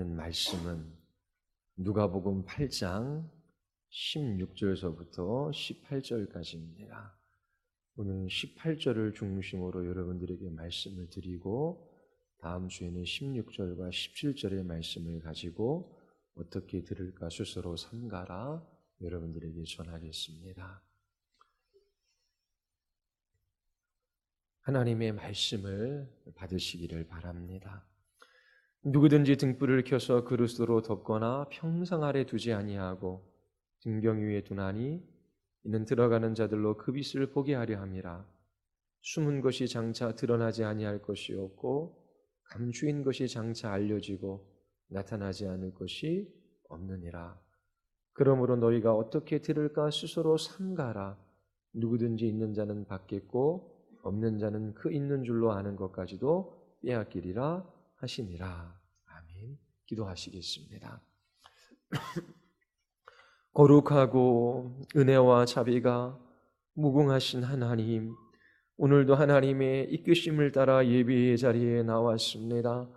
말씀은 누가복음 8장 16절서부터 18절까지입니다. 오늘 18절을 중심으로 여러분들에게 말씀을 드리고 다음 주에는 16절과 17절의 말씀을 가지고 어떻게 들을까 스스로 삼가라 여러분들에게 전하겠습니다. 하나님의 말씀을 받으시기를 바랍니다. 누구든지 등불을 켜서 그릇으로 덮거나 평상 아래 두지 아니하고 등경 위에 두나니 이는 들어가는 자들로 그 빛을 보게 하려 함이라. 숨은 것이 장차 드러나지 아니할 것이 없고 감추인 것이 장차 알려지고 나타나지 않을 것이 없느니라. 그러므로 너희가 어떻게 들을까 스스로 삼가라. 누구든지 있는 자는 받겠고 없는 자는 그 있는 줄로 아는 것까지도 빼앗기리라 하시니라. 아멘. 기도하시겠습니다. 거룩하고 은혜와 자비가 무궁하신 하나님, 오늘도 하나님의 이끄심을 따라 예배의 자리에 나왔습니다.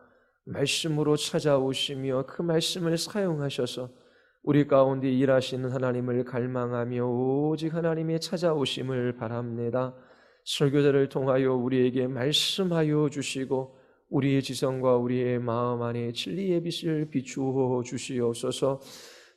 말씀으로 찾아오시며 그 말씀을 사용하셔서 우리 가운데 일하시는 하나님을 갈망하며 오직 하나님의 찾아오심을 바랍니다. 설교자를 통하여 우리에게 말씀하여 주시고 우리의 지성과 우리의 마음 안에 진리의 빛을 비추어 주시옵소서.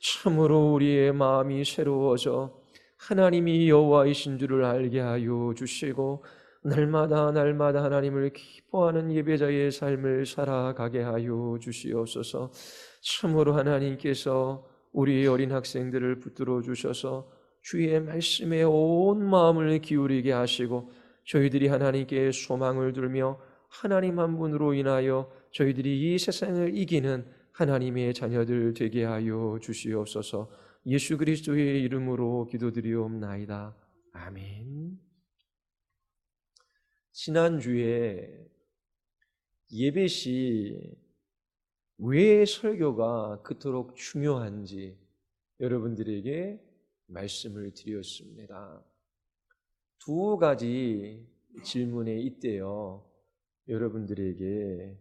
참으로 우리의 마음이 새로워져 하나님이 여호와이신 줄을 알게 하여 주시고 날마다 하나님을 기뻐하는 예배자의 삶을 살아가게 하여 주시옵소서. 참으로 하나님께서 우리의 어린 학생들을 붙들어 주셔서 주의 말씀에 온 마음을 기울이게 하시고 저희들이 하나님께 소망을 두며 하나님 한 분으로 인하여 저희들이 이 세상을 이기는 하나님의 자녀들 되게 하여 주시옵소서. 예수 그리스도의 이름으로 기도드리옵나이다. 아멘. 지난주에 예배 시 왜 설교가 그토록 중요한지 여러분들에게 말씀을 드렸습니다. 두 가지 질문에 있대요. 여러분들에게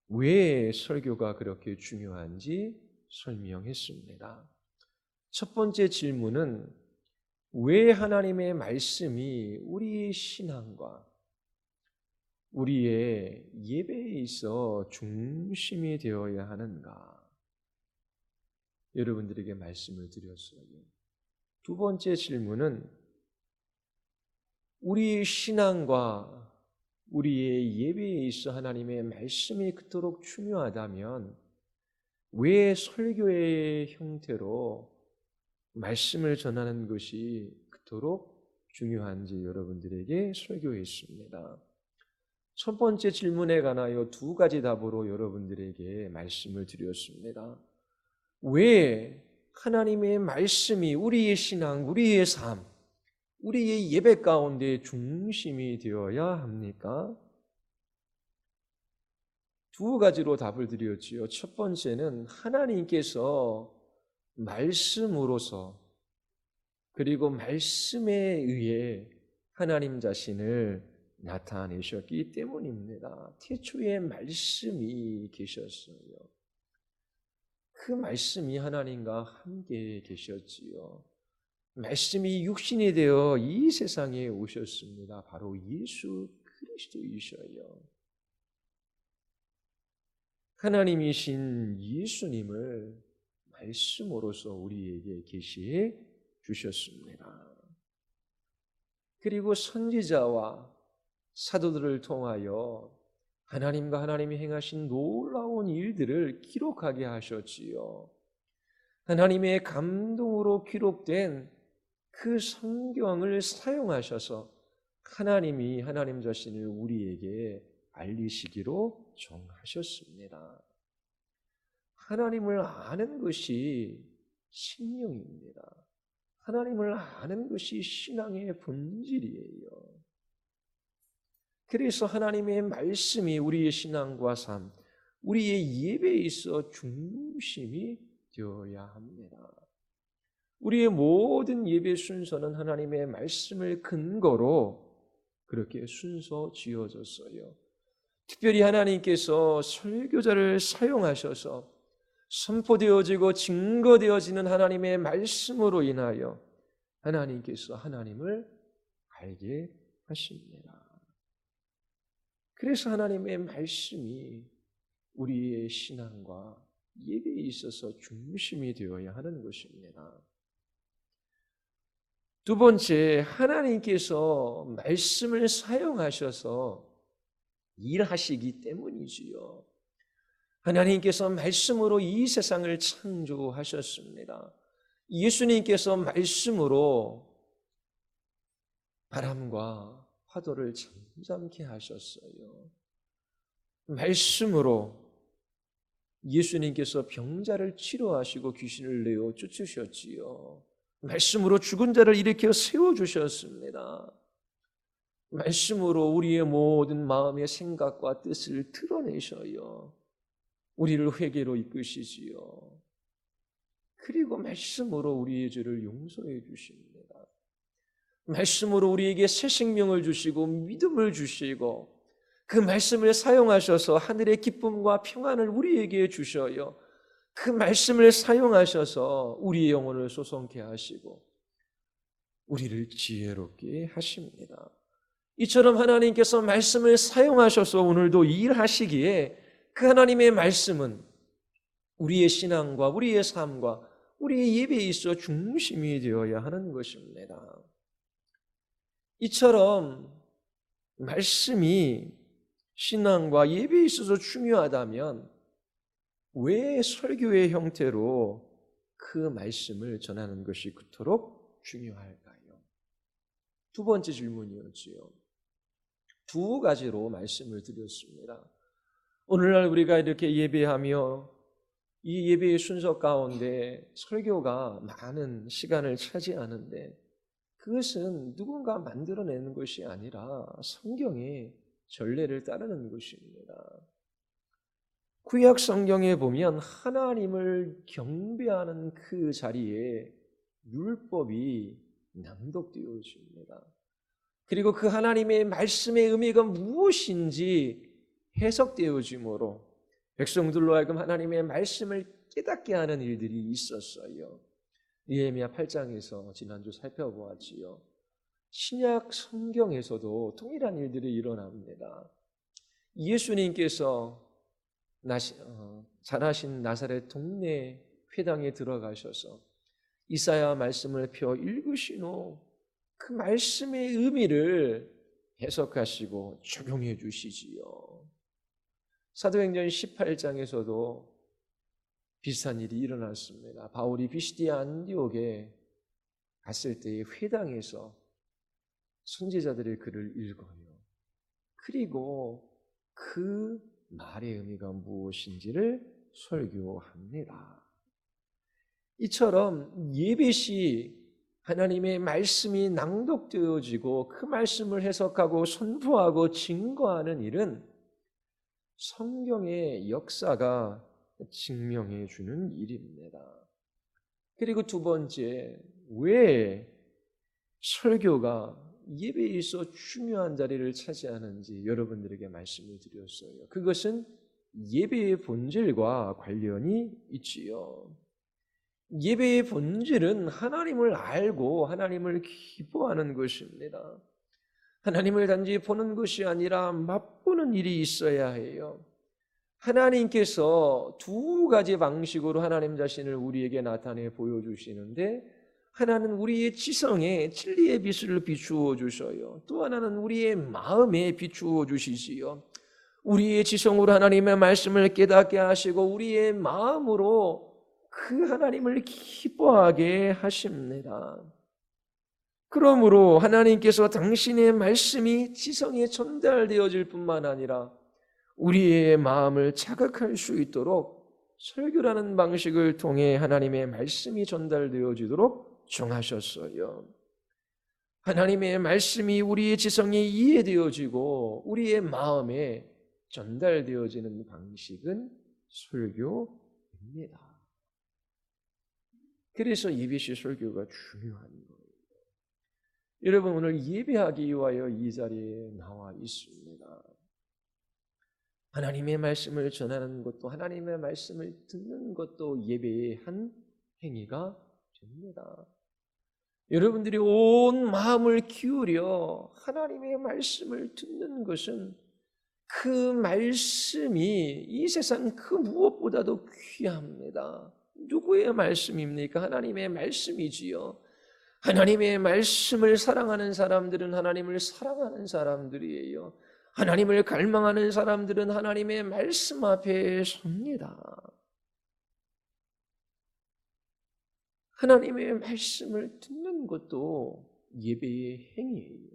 왜 설교가 그렇게 중요한지 설명했습니다. 첫 번째 질문은 왜 하나님의 말씀이 우리의 신앙과 우리의 예배에 있어 중심이 되어야 하는가? 여러분들에게 말씀을 드렸어요. 두 번째 질문은 우리의 신앙과 우리의 예배에 있어 하나님의 말씀이 그토록 중요하다면 왜 설교의 형태로 말씀을 전하는 것이 그토록 중요한지 여러분들에게 설교했습니다. 첫 번째 질문에 관하여 두 가지 답으로 여러분들에게 말씀을 드렸습니다. 왜 하나님의 말씀이 우리의 신앙, 우리의 삶, 우리의 예배 가운데 중심이 되어야 합니까? 두 가지로 답을 드렸지요. 첫 번째는 하나님께서 말씀으로서 그리고 말씀에 의해 하나님 자신을 나타내셨기 때문입니다. 태초에 말씀이 계셨어요. 그 말씀이 하나님과 함께 계셨지요. 말씀이 육신이 되어 이 세상에 오셨습니다. 바로 예수 그리스도이셔요. 하나님이신 예수님을 말씀으로서 우리에게 계시해 주셨습니다. 그리고 선지자와 사도들을 통하여 하나님과 하나님이 행하신 놀라운 일들을 기록하게 하셨지요. 하나님의 감동으로 기록된 그 성경을 사용하셔서 하나님이 하나님 자신을 우리에게 알리시기로 정하셨습니다. 하나님을 아는 것이 신령입니다. 하나님을 아는 것이 신앙의 본질이에요. 그래서 하나님의 말씀이 우리의 신앙과 삶, 우리의 예배에 있어 중심이 되어야 합니다. 우리의 모든 예배 순서는 하나님의 말씀을 근거로 그렇게 순서 지어졌어요. 특별히 하나님께서 설교자를 사용하셔서 선포되어지고 증거되어지는 하나님의 말씀으로 인하여 하나님께서 하나님을 알게 하십니다. 그래서 하나님의 말씀이 우리의 신앙과 예배에 있어서 중심이 되어야 하는 것입니다. 두 번째, 하나님께서 말씀을 사용하셔서 일하시기 때문이지요. 하나님께서 말씀으로 이 세상을 창조하셨습니다. 예수님께서 말씀으로 바람과 파도를 잠잠케 하셨어요. 말씀으로 예수님께서 병자를 치료하시고 귀신을 내어 쫓으셨지요. 말씀으로 죽은 자를 일으켜 세워주셨습니다. 말씀으로 우리의 모든 마음의 생각과 뜻을 드러내셔요. 우리를 회개로 이끄시지요. 그리고 말씀으로 우리의 죄를 용서해 주십니다. 말씀으로 우리에게 새 생명을 주시고 믿음을 주시고 그 말씀을 사용하셔서 하늘의 기쁨과 평안을 우리에게 주셔요. 그 말씀을 사용하셔서 우리의 영혼을 소성케 하시고 우리를 지혜롭게 하십니다. 이처럼 하나님께서 말씀을 사용하셔서 오늘도 일하시기에 그 하나님의 말씀은 우리의 신앙과 우리의 삶과 우리의 예배에 있어 중심이 되어야 하는 것입니다. 이처럼 말씀이 신앙과 예배에 있어서 중요하다면 왜 설교의 형태로 그 말씀을 전하는 것이 그토록 중요할까요? 두 번째 질문이었지요. 두 가지로 말씀을 드렸습니다. 오늘날 우리가 이렇게 예배하며 이 예배의 순서 가운데 설교가 많은 시간을 차지하는데 그것은 누군가 만들어내는 것이 아니라 성경의 전례를 따르는 것입니다. 구약 성경에 보면 하나님을 경배하는 그 자리에 율법이 낭독되어집니다. 그리고 그 하나님의 말씀의 의미가 무엇인지 해석되어지므로 백성들로 하여금 하나님의 말씀을 깨닫게 하는 일들이 있었어요. 예레미야 8장에서 지난주 살펴보았지요. 신약 성경에서도 동일한 일들이 일어납니다. 예수님께서 자라신 나사렛 동네 회당에 들어가셔서 이사야 말씀을 펴 읽으신 후 그 말씀의 의미를 해석하시고 적용해 주시지요. 사도행전 18장에서도 비슷한 일이 일어났습니다. 바울이 비시디아 안디옥에 갔을 때의 회당에서 선지자들의 글을 읽어요. 그리고 그 말의 의미가 무엇인지를 설교합니다. 이처럼 예배 시 하나님의 말씀이 낭독되어지고 그 말씀을 해석하고 선포하고 증거하는 일은 성경의 역사가 증명해 주는 일입니다. 그리고 두 번째, 왜 설교가 예배에 있어 중요한 자리를 차지하는지 여러분들에게 말씀을 드렸어요. 그것은 예배의 본질과 관련이 있지요. 예배의 본질은 하나님을 알고 하나님을 기뻐하는 것입니다. 하나님을 단지 보는 것이 아니라 맛보는 일이 있어야 해요. 하나님께서 두 가지 방식으로 하나님 자신을 우리에게 나타내 보여주시는데 하나는 우리의 지성에 진리의 빛을 비추어 주셔요. 또 하나는 우리의 마음에 비추어 주시지요. 우리의 지성으로 하나님의 말씀을 깨닫게 하시고 우리의 마음으로 그 하나님을 기뻐하게 하십니다. 그러므로 하나님께서 당신의 말씀이 지성에 전달되어질 뿐만 아니라 우리의 마음을 자극할 수 있도록 설교라는 방식을 통해 하나님의 말씀이 전달되어지도록 정하셨어요. 하나님의 말씀이 우리의 지성에 이해되어지고 우리의 마음에 전달되어지는 방식은 설교입니다. 그래서 예배시 설교가 중요한 거예요. 여러분 오늘 예배하기 위하여 이 자리에 나와 있습니다. 하나님의 말씀을 전하는 것도 하나님의 말씀을 듣는 것도 예배의 한 행위가 됩니다. 여러분들이 온 마음을 기울여 하나님의 말씀을 듣는 것은 그 말씀이 이 세상 그 무엇보다도 귀합니다. 누구의 말씀입니까? 하나님의 말씀이지요. 하나님의 말씀을 사랑하는 사람들은 하나님을 사랑하는 사람들이에요. 하나님을 갈망하는 사람들은 하나님의 말씀 앞에 섭니다. 하나님의 말씀을 듣는 것도 예배의 행위예요.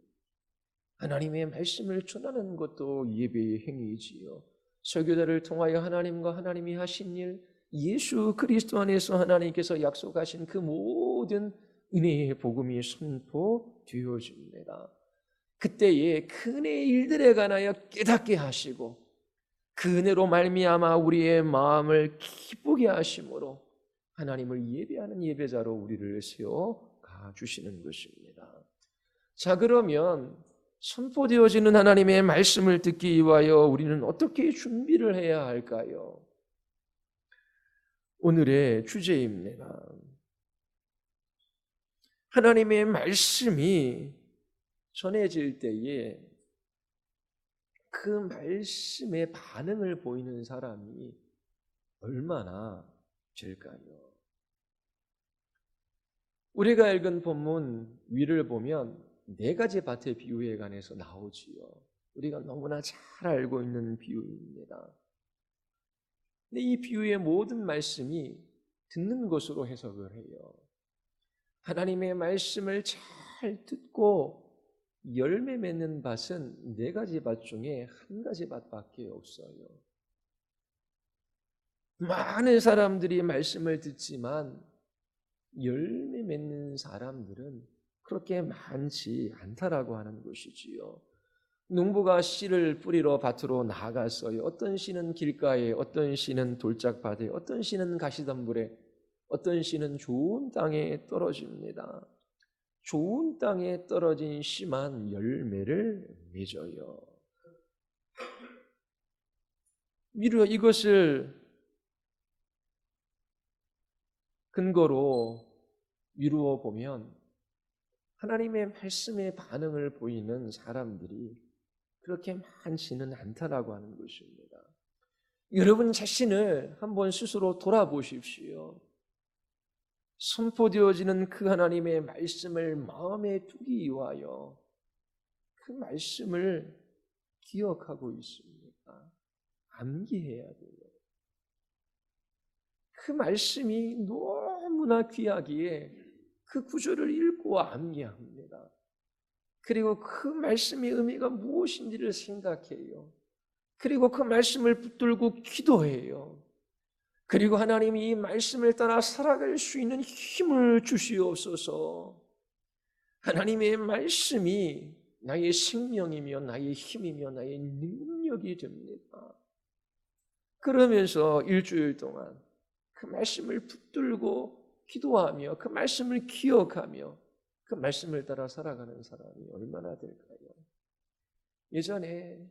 하나님의 말씀을 전하는 것도 예배의 행위이지요. 설교자를 통하여 하나님과 하나님이 하신 일, 예수 그리스도 안에서 하나님께서 약속하신 그 모든 은혜의 복음이 선포되어집니다. 그때에 그 은혜의 일들에 관하여 깨닫게 하시고 그 은혜로 말미암아 우리의 마음을 기쁘게 하심으로 하나님을 예배하는 예배자로 우리를 세워 가주시는 것입니다. 자, 그러면 선포되어지는 하나님의 말씀을 듣기 위하여 우리는 어떻게 준비를 해야 할까요? 오늘의 주제입니다. 하나님의 말씀이 전해질 때에 그 말씀에 반응을 보이는 사람이 얼마나 될까요? 우리가 읽은 본문 위를 보면 4가지 밭의 비유에 관해서 나오지요. 우리가 너무나 잘 알고 있는 비유입니다. 근데 이 비유의 모든 말씀이 듣는 것으로 해석을 해요. 하나님의 말씀을 잘 듣고 열매 맺는 밭은 4가지 밭 중에 1가지 밭밖에 없어요. 많은 사람들이 말씀을 듣지만 열매 맺는 사람들은 그렇게 많지 않다라고 하는 것이지요. 농부가 씨를 뿌리러 밭으로 나갔어요. 어떤 씨는 길가에, 어떤 씨는 돌짝밭에, 어떤 씨는 가시덤불에, 어떤 씨는 좋은 땅에 떨어집니다. 좋은 땅에 떨어진 씨만 열매를 맺어요. 이것을 근거로 미루어 보면 하나님의 말씀에 반응을 보이는 사람들이 그렇게 많지는 않다라고 하는 것입니다. 여러분 자신을 한번 스스로 돌아보십시오. 선포되어지는 그 하나님의 말씀을 마음에 두기 위하여 그 말씀을 기억하고 있습니까? 암기해야 돼요. 그 말씀이 너무나 귀하기에 그 구절을 읽고 암기합니다. 그리고 그 말씀의 의미가 무엇인지를 생각해요. 그리고 그 말씀을 붙들고 기도해요. 그리고 하나님이 이 말씀을 따라 살아갈 수 있는 힘을 주시옵소서. 하나님의 말씀이 나의 생명이며 나의 힘이며 나의 능력이 됩니다. 그러면서 일주일 동안 그 말씀을 붙들고 기도하며 그 말씀을 기억하며 그 말씀을 따라 살아가는 사람이 얼마나 될까요? 예전에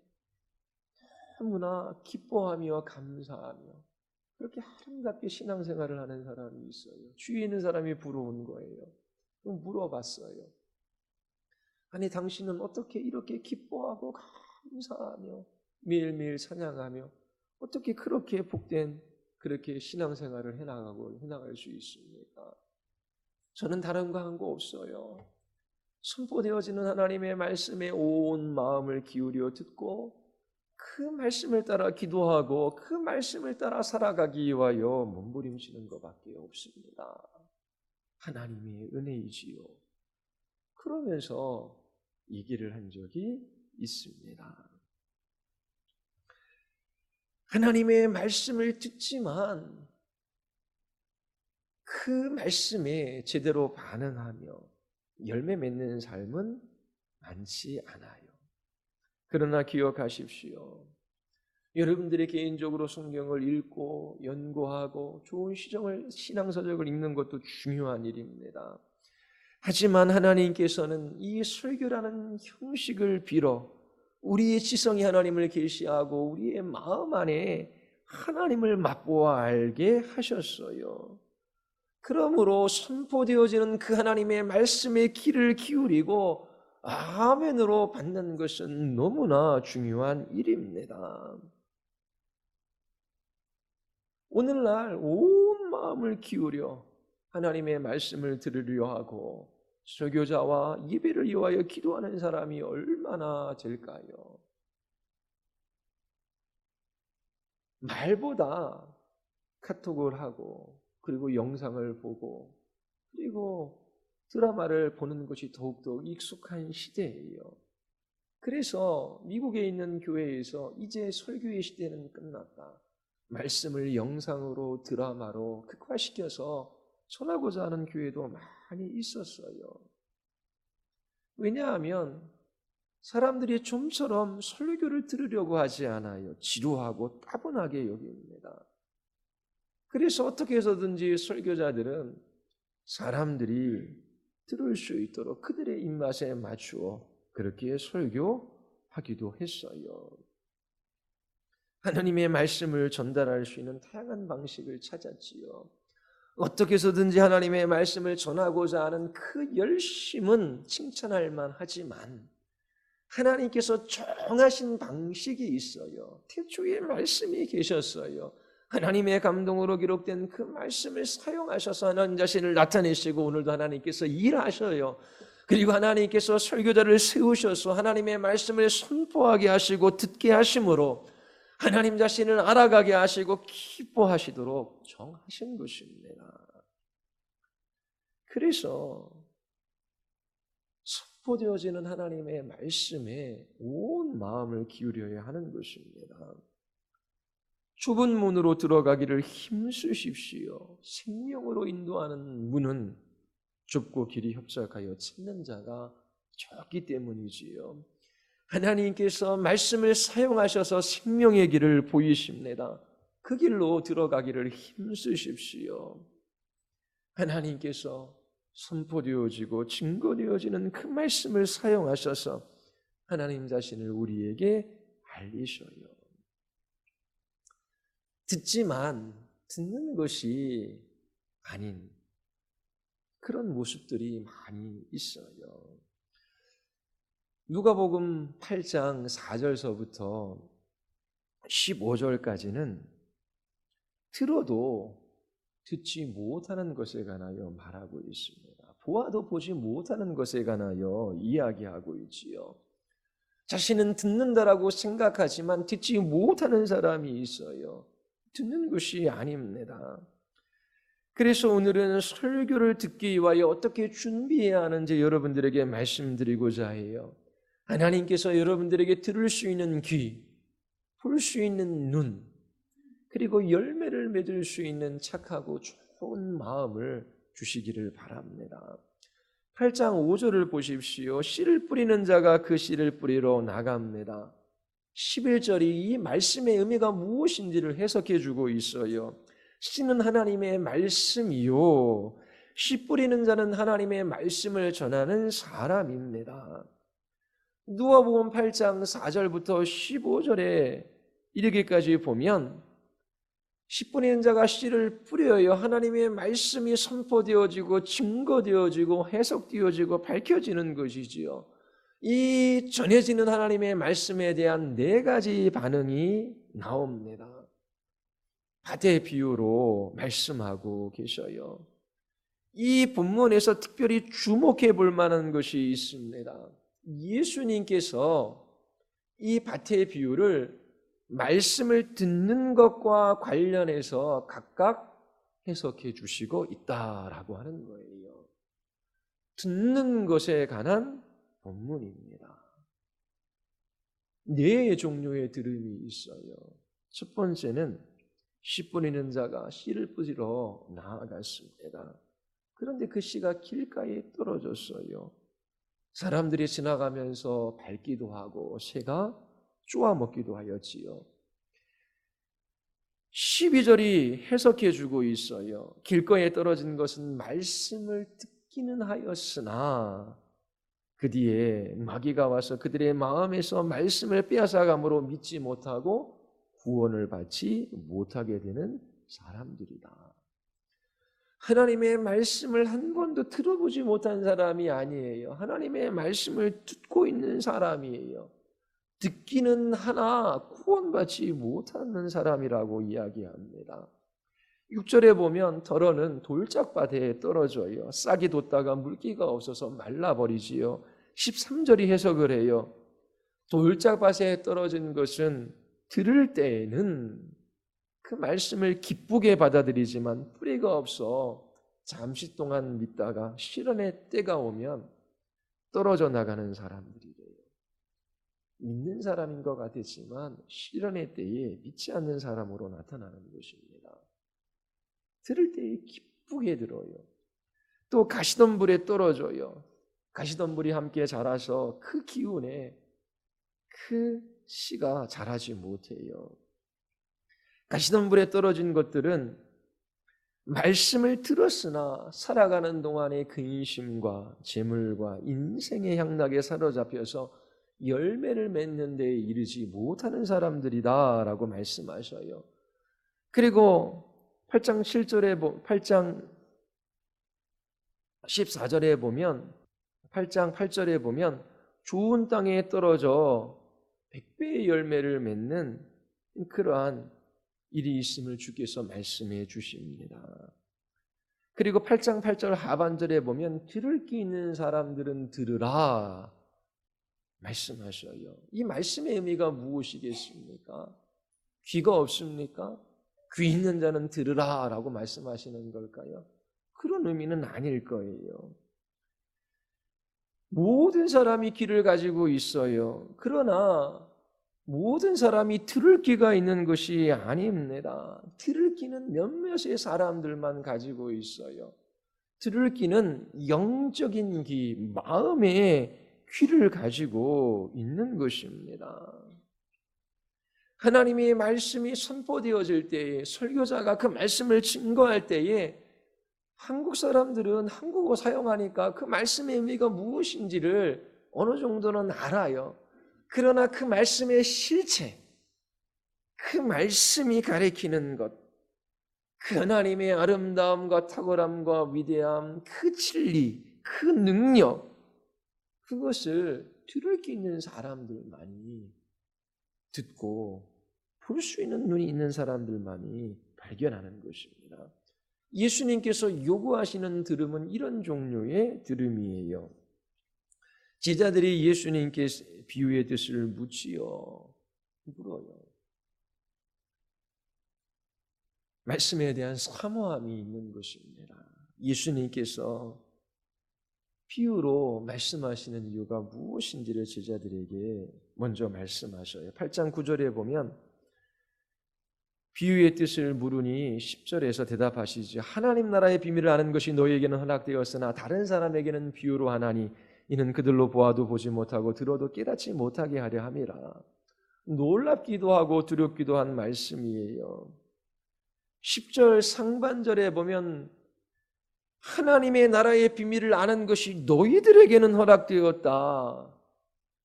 너무나 기뻐하며 감사하며 그렇게 아름답게 신앙생활을 하는 사람이 있어요. 주위에 있는 사람이 부러운 거예요. 그럼 물어봤어요. 아니 당신은 어떻게 이렇게 기뻐하고 감사하며 매일매일 찬양하며 어떻게 그렇게 복된 그렇게 신앙생활을 해나갈 수 있습니까? 저는 다른 거 한 거 없어요. 선포되어지는 하나님의 말씀에 온 마음을 기울여 듣고 그 말씀을 따라 기도하고 그 말씀을 따라 살아가기 위하여 몸부림치는 것밖에 없습니다. 하나님의 은혜이지요. 그러면서 얘기를 한 적이 있습니다. 하나님의 말씀을 듣지만 그 말씀에 제대로 반응하며 열매 맺는 삶은 많지 않아요. 그러나 기억하십시오. 여러분들이 개인적으로 성경을 읽고 연구하고 좋은 신앙서적을 읽는 것도 중요한 일입니다. 하지만 하나님께서는 이 설교라는 형식을 빌어 우리의 지성이 하나님을 계시하고 우리의 마음 안에 하나님을 맛보아 알게 하셨어요. 그러므로 선포되어지는 그 하나님의 말씀에 귀를 기울이고 아멘으로 받는 것은 너무나 중요한 일입니다. 오늘날 온 마음을 기울여 하나님의 말씀을 들으려 하고 설교자와 예배를 위하여 기도하는 사람이 얼마나 될까요? 말보다 카톡을 하고 그리고 영상을 보고 그리고 드라마를 보는 것이 더욱더 익숙한 시대예요. 그래서 미국에 있는 교회에서 이제 설교의 시대는 끝났다. 말씀을 영상으로 드라마로 극화시켜서 전하고자 하는 교회도 많이 있었어요. 왜냐하면 사람들이 좀처럼 설교를 들으려고 하지 않아요. 지루하고 따분하게 여깁니다. 그래서 어떻게 해서든지 설교자들은 사람들이 들을 수 있도록 그들의 입맛에 맞추어 그렇게 설교하기도 했어요. 하나님의 말씀을 전달할 수 있는 다양한 방식을 찾았지요. 어떻게 해서든지 하나님의 말씀을 전하고자 하는 그 열심은 칭찬할 만하지만 하나님께서 정하신 방식이 있어요. 태초에 말씀이 계셨어요. 하나님의 감동으로 기록된 그 말씀을 사용하셔서 하나님 자신을 나타내시고 오늘도 하나님께서 일하셔요. 그리고 하나님께서 설교자를 세우셔서 하나님의 말씀을 선포하게 하시고 듣게 하심으로 하나님 자신을 알아가게 하시고 기뻐하시도록 정하신 것입니다. 그래서 선포되어지는 하나님의 말씀에 온 마음을 기울여야 하는 것입니다. 좁은 문으로 들어가기를 힘쓰십시오. 생명으로 인도하는 문은 좁고 길이 협착하여 찾는 자가 적기 때문이지요. 하나님께서 말씀을 사용하셔서 생명의 길을 보이십니다. 그 길로 들어가기를 힘쓰십시오. 하나님께서 선포되어지고 증거되어지는 그 말씀을 사용하셔서 하나님 자신을 우리에게 알리셔요. 듣지만 듣는 것이 아닌 그런 모습들이 많이 있어요. 누가복음 8장 4절서부터 15절까지는 들어도 듣지 못하는 것에 관하여 말하고 있습니다. 보아도 보지 못하는 것에 관하여 이야기하고 있지요. 자신은 듣는다라고 생각하지만 듣지 못하는 사람이 있어요. 듣는 것이 아닙니다. 그래서 오늘은 설교를 듣기 위하여 어떻게 준비해야 하는지 여러분들에게 말씀드리고자 해요. 하나님께서 여러분들에게 들을 수 있는 귀, 볼 수 있는 눈, 그리고 열매를 맺을 수 있는 착하고 좋은 마음을 주시기를 바랍니다. 8장 5절을 보십시오. 씨를 뿌리는 자가 그 씨를 뿌리러 나갑니다. 11절이 이 말씀의 의미가 무엇인지를 해석해 주고 있어요. 씨는 하나님의 말씀이요, 씨 뿌리는 자는 하나님의 말씀을 전하는 사람입니다. 누가복음 8장 4절부터 15절에 이르기까지 보면 씨 뿌리는 자가 씨를 뿌려요. 하나님의 말씀이 선포되어지고 증거되어지고 해석되어지고 밝혀지는 것이지요. 이 전해지는 하나님의 말씀에 대한 네 가지 반응이 나옵니다. 밭의 비유로 말씀하고 계셔요. 이 본문에서 특별히 주목해 볼 만한 것이 있습니다. 예수님께서 이 밭의 비유를 말씀을 듣는 것과 관련해서 각각 해석해 주시고 있다라고 하는 거예요. 듣는 것에 관한 본문입니다. 네 종류의 들음이 있어요. 첫 번째는 씨 뿌리는 자가 씨를 뿌리러 나아갔습니다. 그런데 그 씨가 길가에 떨어졌어요. 사람들이 지나가면서 밟기도 하고 새가 쪼아 먹기도 하였지요. 12절이 해석해 주고 있어요. 길거리에 떨어진 것은 말씀을 듣기는 하였으나 그 뒤에 마귀가 와서 그들의 마음에서 말씀을 빼앗아감으로 믿지 못하고 구원을 받지 못하게 되는 사람들이다. 하나님의 말씀을 한 번도 들어보지 못한 사람이 아니에요. 하나님의 말씀을 듣고 있는 사람이에요. 듣기는 하나 구원받지 못하는 사람이라고 이야기합니다. 6절에 보면 더러는 돌짝밭에 떨어져요. 싹이 돋다가 물기가 없어서 말라버리지요. 13절이 해석을 해요. 돌짝밭에 떨어진 것은 들을 때에는 그 말씀을 기쁘게 받아들이지만 뿌리가 없어 잠시 동안 믿다가 시련의 때가 오면 떨어져 나가는 사람들이래요. 믿는 사람인 것 같았지만 시련의 때에 믿지 않는 사람으로 나타나는 것입니다. 들을 때에 기쁘게 들어요. 또 가시덤불에 떨어져요. 가시덤불이 함께 자라서 그 기운에 그 씨가 자라지 못해요. 가시덤불에 떨어진 것들은 말씀을 들었으나 살아가는 동안의 근심과 재물과 인생의 향락에 사로잡혀서 열매를 맺는 데에 이르지 못하는 사람들이다라고 말씀하셔요. 그리고 8장 14절에 보면 8장 8절에 보면 좋은 땅에 떨어져 100배의 열매를 맺는 그러한 일이 있음을 주께서 말씀해 주십니다. 그리고 8장 8절 하반절에 보면 들을 귀 있는 사람들은 들으라 말씀하셔요. 이 말씀의 의미가 무엇이겠습니까? 귀가 없습니까? 귀 있는 자는 들으라 라고 말씀하시는 걸까요? 그런 의미는 아닐 거예요. 모든 사람이 귀를 가지고 있어요. 그러나 모든 사람이 들을 귀가 있는 것이 아닙니다. 들을 귀는 몇몇의 사람들만 가지고 있어요. 들을 귀는 영적인 귀, 마음의 귀를 가지고 있는 것입니다. 하나님의 말씀이 선포되어질 때에 설교자가 그 말씀을 증거할 때에 한국 사람들은 한국어 사용하니까 그 말씀의 의미가 무엇인지를 어느 정도는 알아요. 그러나 그 말씀의 실체, 그 말씀이 가리키는 것, 그 하나님의 아름다움과 탁월함과 위대함, 그 진리, 그 능력, 그것을 들을 수 있는 사람들만이 듣고 볼 수 있는 눈이 있는 사람들만이 발견하는 것입니다. 예수님께서 요구하시는 들음은 이런 종류의 들음이에요. 제자들이 예수님께 비유의 뜻을 묻지요. 물어요. 말씀에 대한 사모함이 있는 것입니다. 예수님께서 비유로 말씀하시는 이유가 무엇인지를 제자들에게 먼저 말씀하셔요. 8장 9절에 보면 비유의 뜻을 물으니 10절에서 대답하시지 하나님 나라의 비밀을 아는 것이 너희에게는 허락되었으나 다른 사람에게는 비유로 하나니 이는 그들로 보아도 보지 못하고 들어도 깨닫지 못하게 하려 함이라. 놀랍기도 하고 두렵기도 한 말씀이에요. 10절 상반절에 보면 하나님의 나라의 비밀을 아는 것이 너희들에게는 허락되었다.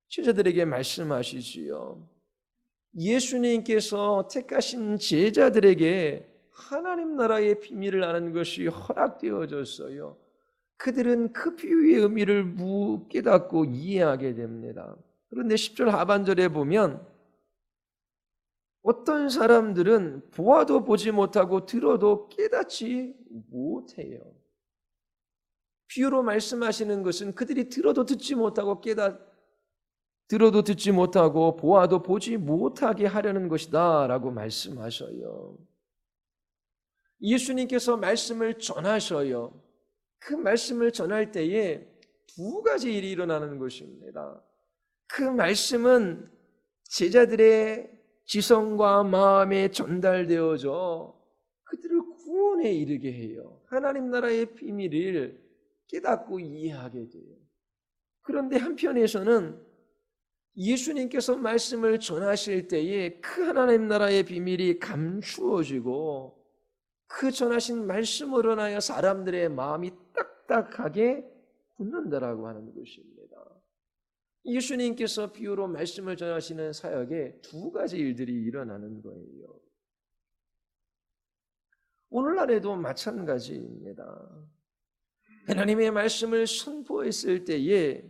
제자들에게 말씀하시지요. 예수님께서 택하신 제자들에게 하나님 나라의 비밀을 아는 것이 허락되어졌어요. 그들은 그 비유의 의미를 깨닫고 이해하게 됩니다. 그런데 10절 하반절에 보면 어떤 사람들은 보아도 보지 못하고 들어도 깨닫지 못해요. 비유로 말씀하시는 것은 그들이 들어도 듣지 못하고 들어도 듣지 못하고 보아도 보지 못하게 하려는 것이다 라고 말씀하셔요. 예수님께서 말씀을 전하셔요. 그 말씀을 전할 때에 두 가지 일이 일어나는 것입니다. 그 말씀은 제자들의 지성과 마음에 전달되어져 그들을 구원에 이르게 해요. 하나님 나라의 비밀을 깨닫고 이해하게 돼요. 그런데 한편에서는 예수님께서 말씀을 전하실 때에 그 하나님 나라의 비밀이 감추어지고 그 전하신 말씀으로 인하여 사람들의 마음이 딱딱하게 굳는다라고 하는 것입니다. 예수님께서 비유로 말씀을 전하시는 사역에 두 가지 일들이 일어나는 거예요. 오늘날에도 마찬가지입니다. 하나님의 말씀을 선포했을 때에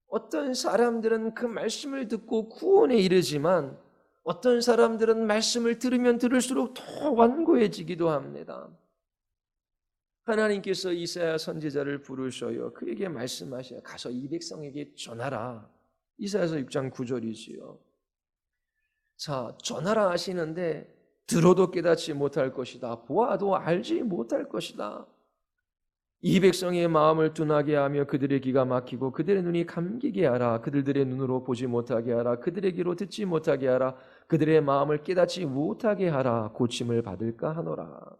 어떤 사람들은 그 말씀을 듣고 구원에 이르지만 어떤 사람들은 말씀을 들으면 들을수록 더 완고해지기도 합니다. 하나님께서 이사야 선지자를 부르셔요. 그에게 말씀하셔요. 가서 이 백성에게 전하라. 이사야서 6장 9절이지요. 자, 전하라 하시는데 들어도 깨닫지 못할 것이다. 보아도 알지 못할 것이다. 이 백성의 마음을 둔하게 하며 그들의 귀가 막히고 그들의 눈이 감기게 하라. 그들의 눈으로 보지 못하게 하라. 그들의 귀로 듣지 못하게 하라. 그들의 마음을 깨닫지 못하게 하라. 고침을 받을까 하노라.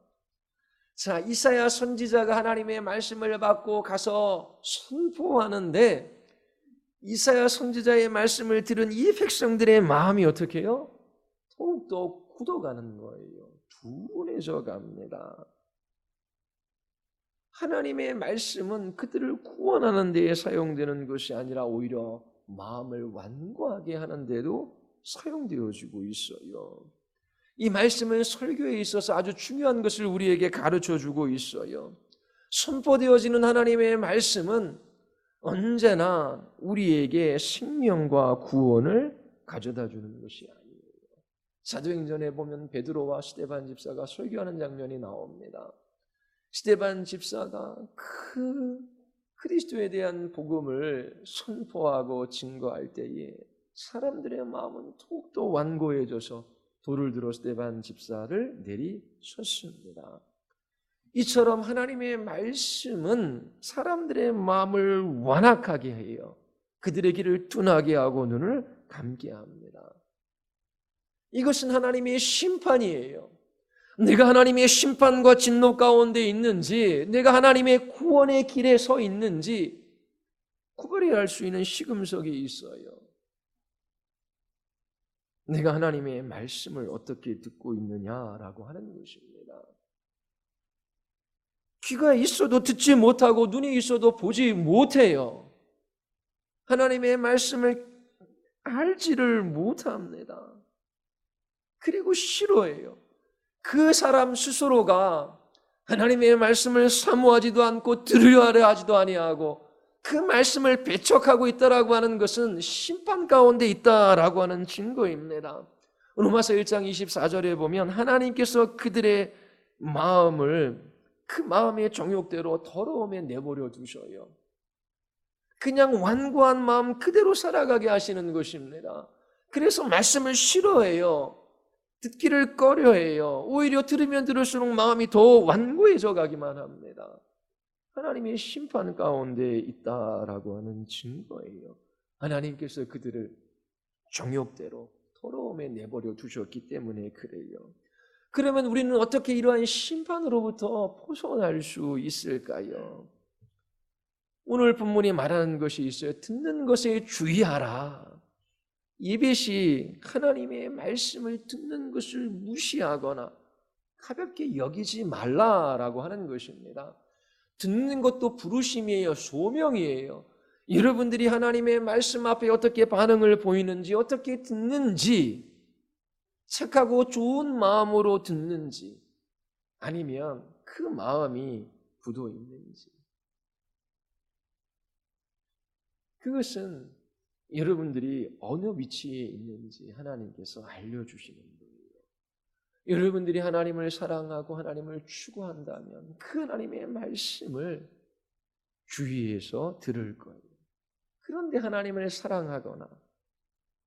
자, 이사야 선지자가 하나님의 말씀을 받고 가서 선포하는데 이사야 선지자의 말씀을 들은 이 백성들의 마음이 어떻게 해요? 더욱더 굳어가는 거예요. 둔해져 갑니다. 하나님의 말씀은 그들을 구원하는 데에 사용되는 것이 아니라 오히려 마음을 완고하게 하는 데도 사용되어지고 있어요. 이 말씀은 설교에 있어서 아주 중요한 것을 우리에게 가르쳐주고 있어요. 선포되어지는 하나님의 말씀은 언제나 우리에게 생명과 구원을 가져다 주는 것이 아니에요. 사도행전에 보면 베드로와 스데반 집사가 설교하는 장면이 나옵니다. 스데반 집사가 그 그리스도에 대한 복음을 선포하고 증거할 때에 사람들의 마음은 더욱더 완고해져서 돌을 들어 스데반 집사를 내리쳤습니다. 이처럼 하나님의 말씀은 사람들의 마음을 완악하게 해요. 그들의 길을 둔하게 하고 눈을 감게 합니다. 이것은 하나님의 심판이에요. 내가 하나님의 심판과 진노 가운데 있는지, 내가 하나님의 구원의 길에 서 있는지 구별해야 할 수 있는 시금석이 있어요. 내가 하나님의 말씀을 어떻게 듣고 있느냐라고 하는 것입니다. 귀가 있어도 듣지 못하고 눈이 있어도 보지 못해요. 하나님의 말씀을 알지를 못합니다. 그리고 싫어해요. 그 사람 스스로가 하나님의 말씀을 사모하지도 않고 들으려 하지도 아니하고 그 말씀을 배척하고 있다라고 하는 것은 심판 가운데 있다라고 하는 증거입니다. 로마서 1장 24절에 보면 하나님께서 그들의 마음을 그 마음의 정욕대로 더러움에 내버려 두셔요. 그냥 완고한 마음 그대로 살아가게 하시는 것입니다. 그래서 말씀을 싫어해요. 듣기를 꺼려해요. 오히려 들으면 들을수록 마음이 더 완고해져 가기만 합니다. 하나님의 심판 가운데 있다라고 하는 증거예요. 하나님께서 그들을 정욕대로 더러움에 내버려 두셨기 때문에 그래요. 그러면 우리는 어떻게 이러한 심판으로부터 벗어날 수 있을까요? 오늘 본문이 말하는 것이 있어요. 듣는 것에 주의하라. 예배시 하나님의 말씀을 듣는 것을 무시하거나 가볍게 여기지 말라라고 하는 것입니다. 듣는 것도 부르심이에요. 소명이에요. 여러분들이 하나님의 말씀 앞에 어떻게 반응을 보이는지, 어떻게 듣는지, 착하고 좋은 마음으로 듣는지, 아니면 그 마음이 굳어 있는지. 그것은 여러분들이 어느 위치에 있는지 하나님께서 알려주시는 거예요. 여러분들이 하나님을 사랑하고 하나님을 추구한다면 그 하나님의 말씀을 주의해서 들을 거예요. 그런데 하나님을 사랑하거나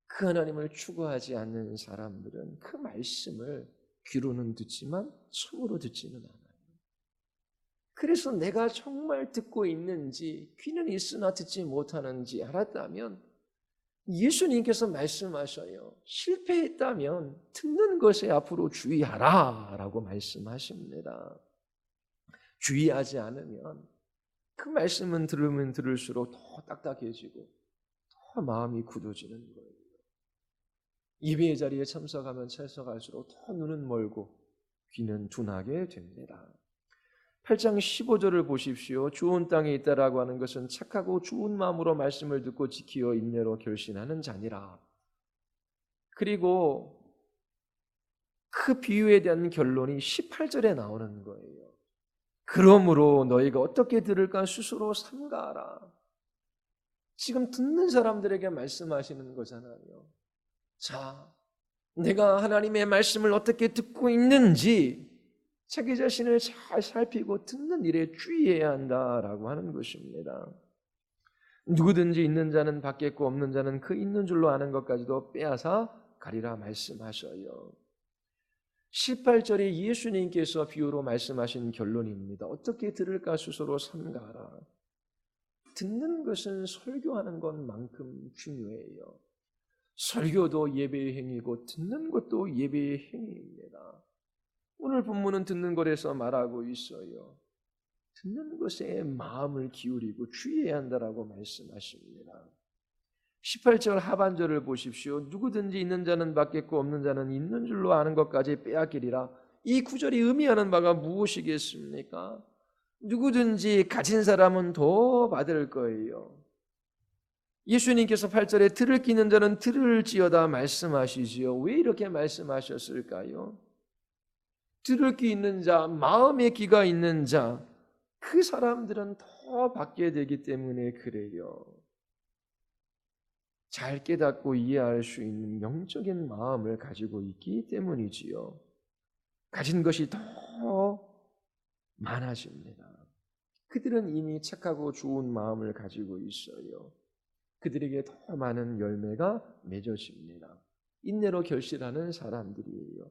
그 하나님을 추구하지 않는 사람들은 그 말씀을 귀로는 듣지만 손으로 듣지는 않아요. 그래서 내가 정말 듣고 있는지, 귀는 있으나 듣지 못하는지 알았다면 예수님께서 말씀하셔요. 실패했다면 듣는 것에 앞으로 주의하라 라고 말씀하십니다. 주의하지 않으면 그 말씀은 들으면 들을수록 더 딱딱해지고 더 마음이 굳어지는 거예요. 예배의 자리에 참석하면 참석할수록 더 눈은 멀고 귀는 둔하게 됩니다. 8장 15절을 보십시오. 좋은 땅에 있다라고 하는 것은 착하고 좋은 마음으로 말씀을 듣고 지키어 인내로 결신하는 자니라. 그리고 그 비유에 대한 결론이 18절에 나오는 거예요. 그러므로 너희가 어떻게 들을까 스스로 삼가하라. 지금 듣는 사람들에게 말씀하시는 거잖아요. 자, 내가 하나님의 말씀을 어떻게 듣고 있는지 자기 자신을 잘 살피고 듣는 일에 주의해야 한다라고 하는 것입니다. 누구든지 있는 자는 받겠고 없는 자는 그 있는 줄로 아는 것까지도 빼앗아 가리라 말씀하셔요. 18절에 예수님께서 비유로 말씀하신 결론입니다. 어떻게 들을까 스스로 삼가라. 듣는 것은 설교하는 것만큼 중요해요. 설교도 예배의 행위고 듣는 것도 예배의 행위입니다. 오늘 본문은 듣는 것에서 말하고 있어요. 듣는 것에 마음을 기울이고 주의해야 한다라고 말씀하십니다. 18절 하반절을 보십시오. 누구든지 있는 자는 받겠고 없는 자는 있는 줄로 아는 것까지 빼앗기리라. 이 구절이 의미하는 바가 무엇이겠습니까? 누구든지 가진 사람은 더 받을 거예요. 예수님께서 8절에 들을 귀 있는 자는 들을지어다 말씀하시지요. 왜 이렇게 말씀하셨을까요? 들을 귀 있는 자, 마음의 귀가 있는 자, 그 사람들은 더 받게 되기 때문에 그래요. 잘 깨닫고 이해할 수 있는 영적인 마음을 가지고 있기 때문이지요. 가진 것이 더 많아집니다. 그들은 이미 착하고 좋은 마음을 가지고 있어요. 그들에게 더 많은 열매가 맺어집니다. 인내로 결실하는 사람들이에요.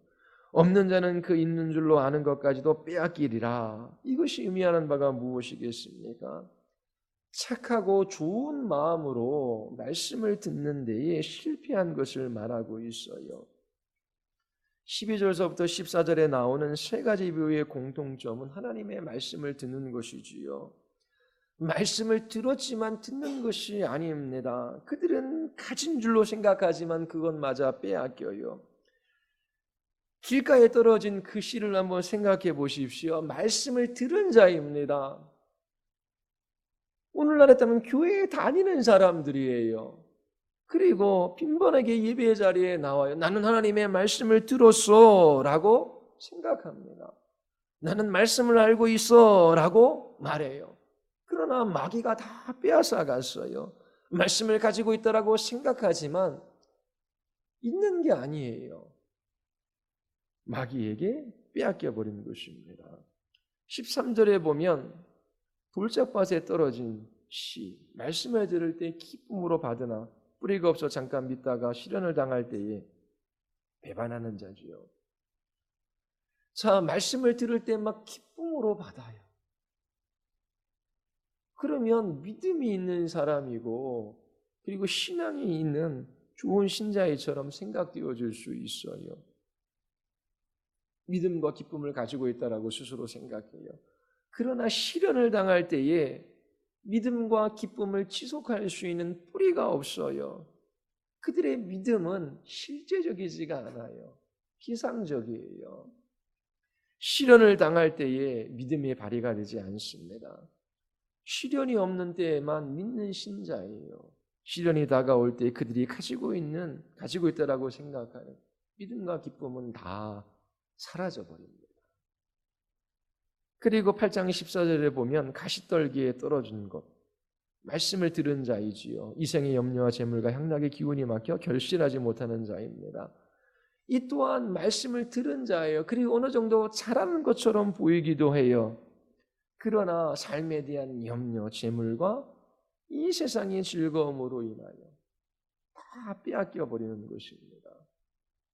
없는 자는 그 있는 줄로 아는 것까지도 빼앗기리라. 이것이 의미하는 바가 무엇이겠습니까? 착하고 좋은 마음으로 말씀을 듣는 데에 실패한 것을 말하고 있어요. 12절서부터 14절에 나오는 세 가지 비유의 공통점은 하나님의 말씀을 듣는 것이지요. 말씀을 들었지만 듣는 것이 아닙니다. 그들은 가진 줄로 생각하지만 그것마저 빼앗겨요. 길가에 떨어진 그 씨를 한번 생각해 보십시오. 말씀을 들은 자입니다. 오늘날 했다면 교회에 다니는 사람들이에요. 그리고 빈번하게 예배 자리에 나와요. 나는 하나님의 말씀을 들었어 라고 생각합니다. 나는 말씀을 알고 있어 라고 말해요. 그러나 마귀가 다 빼앗아 갔어요. 말씀을 가지고 있다라고 생각하지만 있는 게 아니에요. 마귀에게 빼앗겨 버린 것입니다. 13절에 보면 돌짝밭에 떨어진 씨, 말씀을 들을 때 기쁨으로 받으나 뿌리가 없어 잠깐 믿다가 시련을 당할 때에 배반하는 자지요. 자, 말씀을 들을 때 막 기쁨으로 받아요. 그러면 믿음이 있는 사람이고 그리고 신앙이 있는 좋은 신자이처럼 생각되어질 수 있어요. 믿음과 기쁨을 가지고 있다라고 스스로 생각해요. 그러나 시련을 당할 때에 믿음과 기쁨을 지속할 수 있는 뿌리가 없어요. 그들의 믿음은 실제적이지가 않아요. 피상적이에요. 시련을 당할 때에 믿음의 발휘가 되지 않습니다. 시련이 없는 때에만 믿는 신자예요. 시련이 다가올 때 그들이 가지고 있다라고 생각하는 믿음과 기쁨은 다 사라져 버립니다. 그리고 8장 14절에 보면 가시떨기에 떨어진 것, 말씀을 들은 자이지요. 이생의 염려와 재물과 향락의 기운이 막혀 결실하지 못하는 자입니다. 이 또한 말씀을 들은 자예요. 그리고 어느 정도 잘하는 것처럼 보이기도 해요. 그러나 삶에 대한 염려, 재물과 이 세상의 즐거움으로 인하여 다 빼앗겨 버리는 것입니다.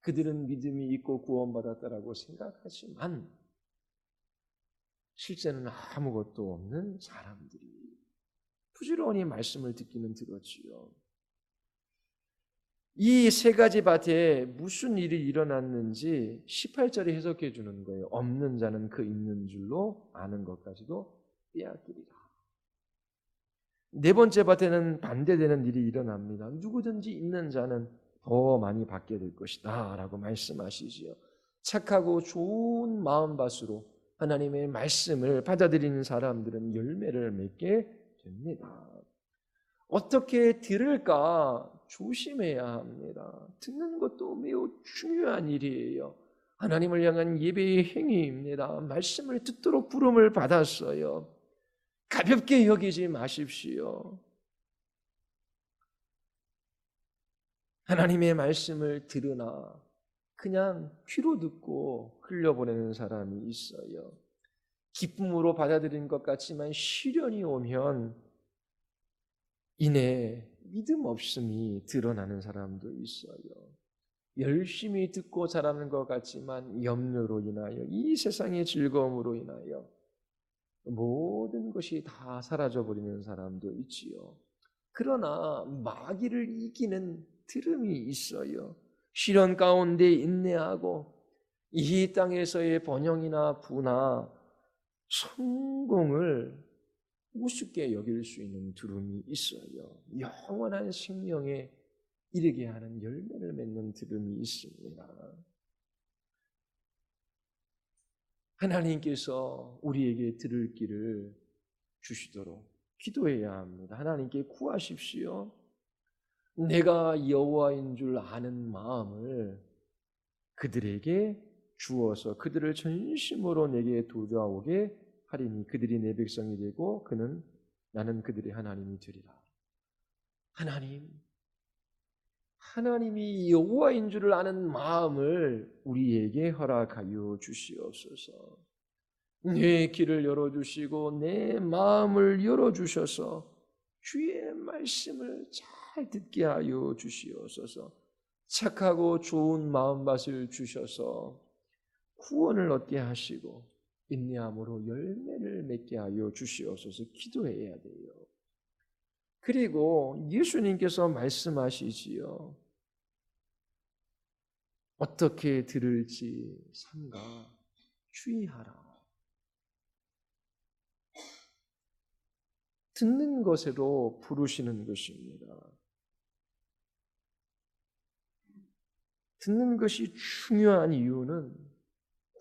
그들은 믿음이 있고 구원받았다라고 생각하지만 실제는 아무것도 없는 사람들이 부지런히 말씀을 듣기는 들었지요. 이 세 가지 밭에 무슨 일이 일어났는지 18절에 해석해 주는 거예요. 없는 자는 그 있는 줄로 아는 것까지도 빼앗기리라. 네 번째 밭에는 반대되는 일이 일어납니다. 누구든지 있는 자는 더 많이 받게 될 것이다 라고 말씀하시지요. 착하고 좋은 마음밭으로 하나님의 말씀을 받아들이는 사람들은 열매를 맺게 됩니다. 어떻게 들을까 조심해야 합니다. 듣는 것도 매우 중요한 일이에요. 하나님을 향한 예배의 행위입니다. 말씀을 듣도록 부름을 받았어요. 가볍게 여기지 마십시오. 하나님의 말씀을 들으나 그냥 귀로 듣고 흘려보내는 사람이 있어요. 기쁨으로 받아들인 것 같지만 시련이 오면 이내 믿음 없음이 드러나는 사람도 있어요. 열심히 듣고 자라는 것 같지만 염려로 인하여 이 세상의 즐거움으로 인하여 모든 것이 다 사라져버리는 사람도 있지요. 그러나 마귀를 이기는 들음이 있어요. 시련 가운데 인내하고 이 땅에서의 번영이나 부나 성공을 우습게 여길 수 있는 두름이 있어요. 영원한 생명에 이르게 하는 열매를 맺는 두름이 있습니다. 하나님께서 우리에게 들을 길을 주시도록 기도해야 합니다. 하나님께 구하십시오. 내가 여호와인 줄 아는 마음을 그들에게 주어서 그들을 전심으로 내게 돌아오게 하리니 그들이 내 백성이 되고 나는 그들의 하나님이 되리라. 하나님이 여호와인 줄을 아는 마음을 우리에게 허락하여 주시옵소서. 내 귀를 열어주시고 내 마음을 열어주셔서 주의 말씀을 잘 듣게 하여 주시옵소서. 착하고 좋은 마음밭을 주셔서 구원을 얻게 하시고 인내함으로 열매를 맺게 하여 주시옵소서. 기도해야 돼요. 그리고 예수님께서 말씀하시지요. 어떻게 들을지 삼가 주의하라. 듣는 것으로 부르시는 것입니다. 듣는 것이 중요한 이유는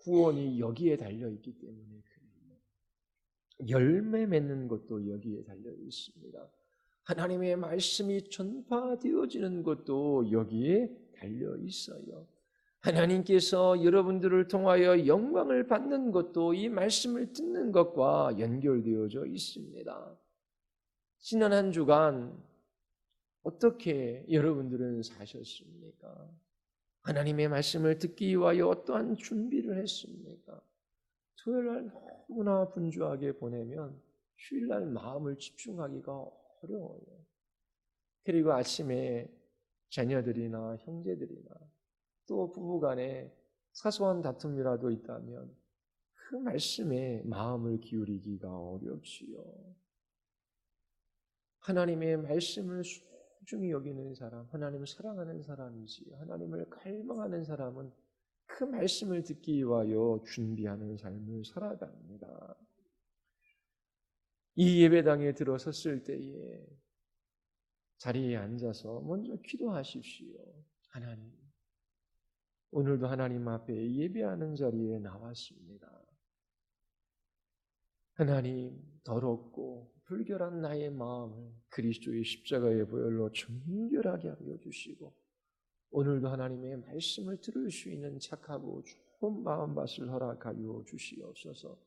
구원이 여기에 달려있기 때문에 그래요. 열매 맺는 것도 여기에 달려 있습니다. 하나님의 말씀이 전파되어지는 것도 여기에 달려 있어요. 하나님께서 여러분들을 통하여 영광을 받는 것도 이 말씀을 듣는 것과 연결되어져 있습니다. 지난 한 주간 어떻게 여러분들은 사셨습니까? 하나님의 말씀을 듣기 위하여 어떠한 준비를 했습니까? 토요일날 너무나 분주하게 보내면 휴일날 마음을 집중하기가 어려워요. 그리고 아침에 자녀들이나 형제들이나 또 부부간에 사소한 다툼이라도 있다면 그 말씀에 마음을 기울이기가 어렵지요. 하나님의 말씀을 소중히 여기는 사람, 하나님을 사랑하는 사람이지 하나님을 갈망하는 사람은 그 말씀을 듣기 위하여 준비하는 삶을 살아갑니다. 이 예배당에 들어섰을 때에 자리에 앉아서 먼저 기도하십시오. 하나님, 오늘도 하나님 앞에 예배하는 자리에 나왔습니다. 하나님, 더럽고 불결한 나의 마음을 그리스도의 십자가의 보혈로 정결하게 하여 주시고 오늘도 하나님의 말씀을 들을 수 있는 착하고 좋은 마음밭을 허락하여 주시옵소서.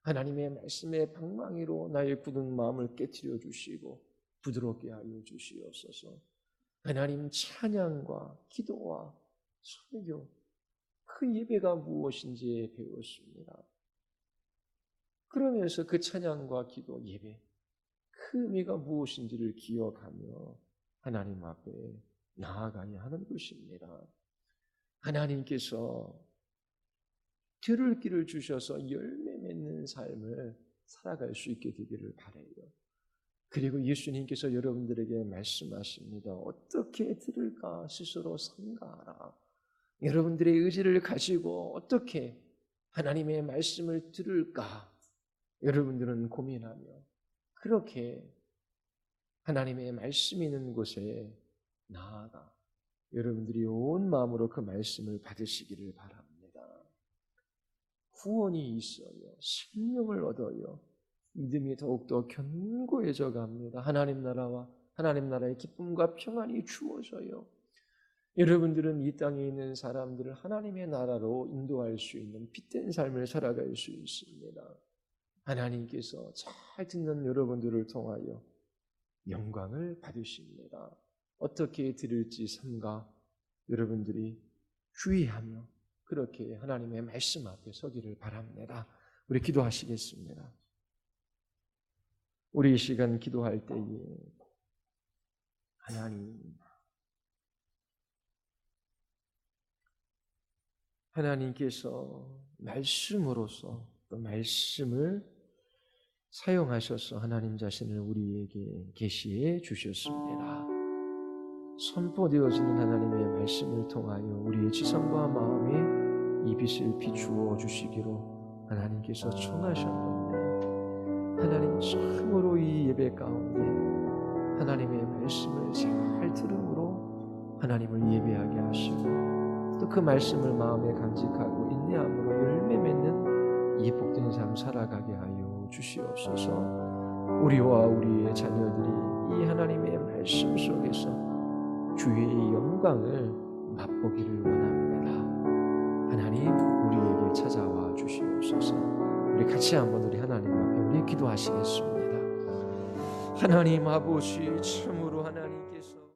하나님의 말씀의 방망이로 나의 굳은 마음을 깨트려 주시고 부드럽게 하여 주시옵소서. 하나님 찬양과 기도와 설교, 그 예배가 무엇인지 배웠습니다. 그러면서 그 찬양과 기도, 예배, 그 의미가 무엇인지를 기억하며 하나님 앞에 나아가야 하는 것입니다. 하나님께서 들을 길을 주셔서 열매 맺는 삶을 살아갈 수 있게 되기를 바라요. 그리고 예수님께서 여러분들에게 말씀하십니다. 어떻게 들을까 스스로 삼가하라. 여러분들의 의지를 가지고 어떻게 하나님의 말씀을 들을까 여러분들은 고민하며 그렇게 하나님의 말씀이 있는 곳에 나아가 여러분들이 온 마음으로 그 말씀을 받으시기를 바랍니다. 구원이 있어요. 생명을 얻어요. 믿음이 더욱더 견고해져 갑니다. 하나님 나라와 하나님 나라의 기쁨과 평안이 주어져요. 여러분들은 이 땅에 있는 사람들을 하나님의 나라로 인도할 수 있는 빛된 삶을 살아갈 수 있습니다. 하나님께서 잘 듣는 여러분들을 통하여 영광을 받으십니다. 어떻게 들을지 삼가 여러분들이 주의하며 그렇게 하나님의 말씀 앞에 서기를 바랍니다. 우리 기도하시겠습니다. 우리 이 시간 기도할 때에 하나님께서 말씀으로서 또 말씀을 사용하셔서 하나님 자신을 우리에게 계시해 주셨습니다. 선포되어지는 하나님의 말씀을 통하여 우리의 지성과 마음에 이 빛을 비추어 주시기로 하나님께서 청하셨는데 하나님 참으로 이 예배 가운데 하나님의 말씀을 잘 들음으로 하나님을 예배하게 하시고 또 그 말씀을 마음에 간직하고 인내함으로 열매 맺는 이 복된 삶 살아가게 하여 주시옵소서. 우리와 우리의 자녀들이 이 하나님의 말씀 속에서 주의 영광을 맛보기를 원합니다. 하나님 우리에게 찾아와 주시옵소서. 우리 같이 한번 우리 하나님 앞에 우리 기도하시겠습니다. 하나님 아버지 참으로 하나님